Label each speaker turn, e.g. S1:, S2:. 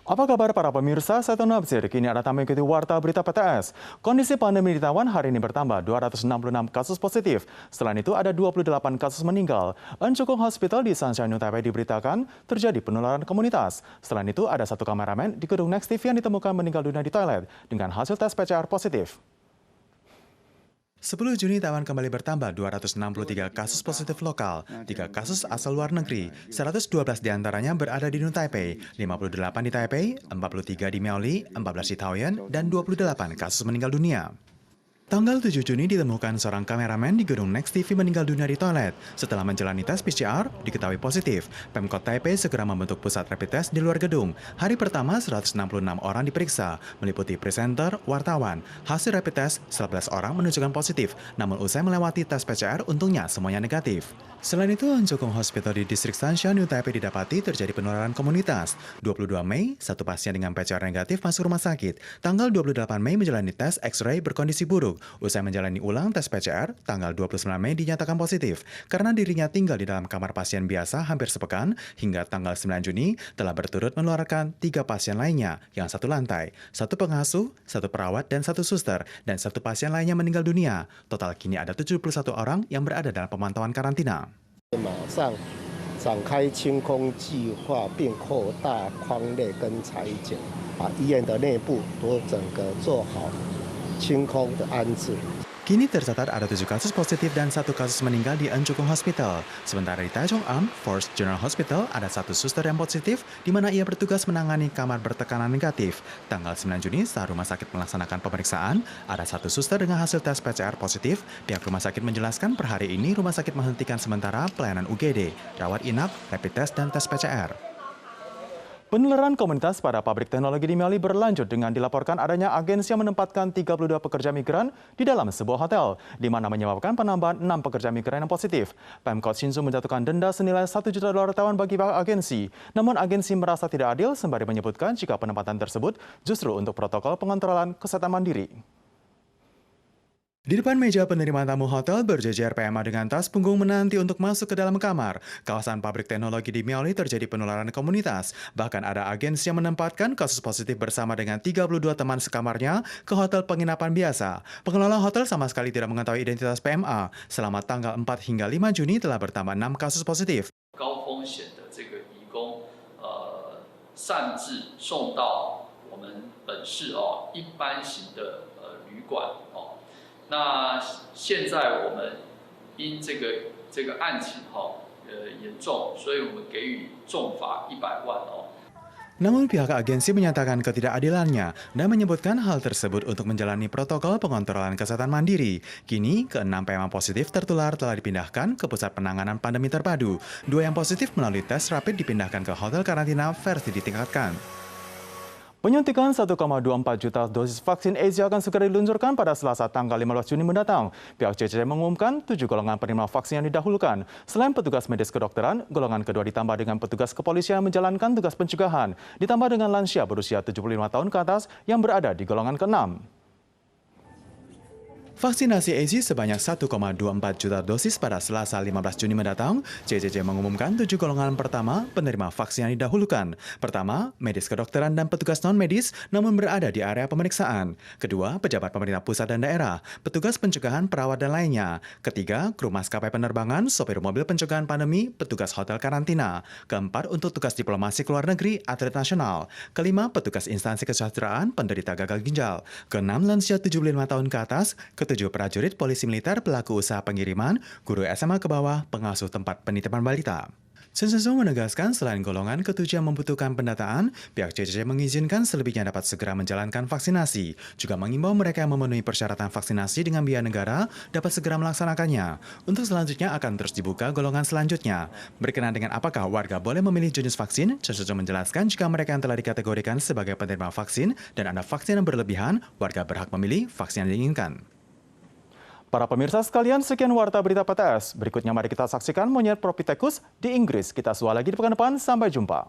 S1: Apa kabar para pemirsa? Saya Tono Abzir. Kini ada tamu ikuti Warta Berita PTS. Kondisi pandemi di Taiwan hari ini bertambah 266 kasus positif. Selain itu ada 28 kasus meninggal. Encukung Hospital di Sunshine New Taipei diberitakan terjadi penularan komunitas. Selain itu ada satu kameramen di gedung Next TV yang ditemukan meninggal dunia di toilet dengan hasil tes PCR positif. 10 Juni Taiwan kembali bertambah 263 kasus positif lokal, 3 kasus asal luar negeri, 112 diantaranya berada di New Taipei, 58 di Taipei, 43 di Miaoli, 14 di Taoyuan, dan 28 kasus meninggal dunia. Tanggal 7 Juni ditemukan seorang kameramen di gedung Next TV meninggal dunia di toilet. Setelah menjalani tes PCR, diketahui positif. Pemkot Taipei segera membentuk pusat rapid test di luar gedung. Hari pertama 166 orang diperiksa, meliputi presenter, wartawan. Hasil rapid test, 11 orang menunjukkan positif, namun usai melewati tes PCR, untungnya semuanya negatif. Selain itu, Encukung Hospital di distrik Sunshine New Taipei didapati terjadi penularan komunitas. 22 Mei, satu pasien dengan PCR negatif masuk rumah sakit. Tanggal 28 Mei menjalani tes X-ray berkondisi buruk. Usai menjalani ulang tes PCR, tanggal 29 Mei dinyatakan positif. Karena dirinya tinggal di dalam kamar pasien biasa hampir sepekan, hingga tanggal 9 Juni telah berturut menularkan 3 pasien lainnya, yang satu lantai, 1 pengasuh, 1 perawat, dan 1 suster, dan 1 pasien lainnya meninggal dunia. Total kini ada 71 orang yang berada dalam pemantauan karantina.
S2: 马上展开清空计划，并扩大框列跟裁剪，把医院的内部都整个做好清空的安置。
S1: Kini tercatat ada 7 kasus positif dan 1 kasus meninggal di Encukung Hospital. Sementara di Taichung Am Force General Hospital ada 1 suster yang positif, di mana ia bertugas menangani kamar bertekanan negatif. Tanggal 9 Juni saat rumah sakit melaksanakan pemeriksaan, ada 1 suster dengan hasil tes PCR positif. Pihak rumah sakit menjelaskan per hari ini rumah sakit menghentikan sementara pelayanan UGD, rawat inap, rapid test, dan tes PCR. Penularan komunitas pada pabrik teknologi di Miaoli berlanjut dengan dilaporkan adanya agensi yang menempatkan 32 pekerja migran di dalam sebuah hotel, di mana menyebabkan penambahan 6 pekerja migran yang positif. Pemkot Hsinchu menjatuhkan denda senilai 1 juta dolar Taiwan bagi pihak agensi. Namun agensi merasa tidak adil sembari menyebutkan jika penempatan tersebut justru untuk protokol pengontrolan kesehatan mandiri. Di depan meja penerimaan tamu hotel berjejer PMA dengan tas punggung menanti untuk masuk ke dalam kamar. Kawasan pabrik teknologi di Miaoli terjadi penularan komunitas. Bahkan ada agensi yang menempatkan kasus positif bersama dengan 32 teman sekamarnya ke hotel penginapan biasa. Pengelola hotel sama sekali tidak mengetahui identitas PMA. Selama tanggal 4 hingga 5 Juni telah bertambah 6 kasus positif.
S3: 高风险的这个移工擅自送到我们本市一般型的旅馆那现在我们因这个案情严重，所以我们给予重罚100万
S1: Namun pihak agensi menyatakan ketidakadilannya dan menyebutkan hal tersebut untuk menjalani protokol pengontrolan kesehatan mandiri. Kini, ke-6 PMA positif tertular telah dipindahkan ke pusat penanganan pandemi terpadu. 2 yang positif melalui tes rapid dipindahkan ke hotel karantina versi ditingkatkan. Penyuntikan 1,24 juta dosis vaksin Asia akan segera diluncurkan pada Selasa tanggal 15 Juni mendatang. Pihak CCC mengumumkan 7 golongan penerima vaksin yang didahulukan. Selain petugas medis kedokteran, golongan kedua ditambah dengan petugas kepolisian yang menjalankan tugas pencegahan, ditambah dengan lansia berusia 75 tahun ke atas yang berada di golongan ke-6. Vaksinasi AZ sebanyak 1,24 juta dosis pada Selasa 15 Juni mendatang. CCC mengumumkan 7 golongan pertama penerima vaksin yang didahulukan. Pertama, medis kedokteran dan petugas non-medis namun berada di area pemeriksaan. Kedua, pejabat pemerintah pusat dan daerah, petugas pencegahan, perawat, dan lainnya. Ketiga, kru maskapai penerbangan, sopir mobil pencegahan pandemi, petugas hotel karantina. Keempat, untuk tugas diplomasi ke luar negeri, atlet nasional. Kelima, petugas instansi kesejahteraan, penderita gagal ginjal. Keenam, lansia 75 tahun ke atas. Ketujuh, prajurit polisi militer, pelaku usaha pengiriman, guru SMA ke bawah, pengasuh tempat penitipan balita. Hsinchu menegaskan selain golongan ketujuh yang membutuhkan pendataan, pihak CCC mengizinkan selebihnya dapat segera menjalankan vaksinasi. Juga mengimbau mereka yang memenuhi persyaratan vaksinasi dengan biaya negara dapat segera melaksanakannya. Untuk selanjutnya akan terus dibuka golongan selanjutnya. Berkenaan dengan apakah warga boleh memilih jenis vaksin, Hsinchu menjelaskan jika mereka yang telah dikategorikan sebagai penerima vaksin dan ada vaksin yang berlebihan, warga berhak memilih vaksin yang diinginkan. Para pemirsa sekalian, sekian Warta Berita PTS. Berikutnya mari kita saksikan monyet Propithecus di Inggris. Kita suah lagi di pekan depan. Sampai jumpa.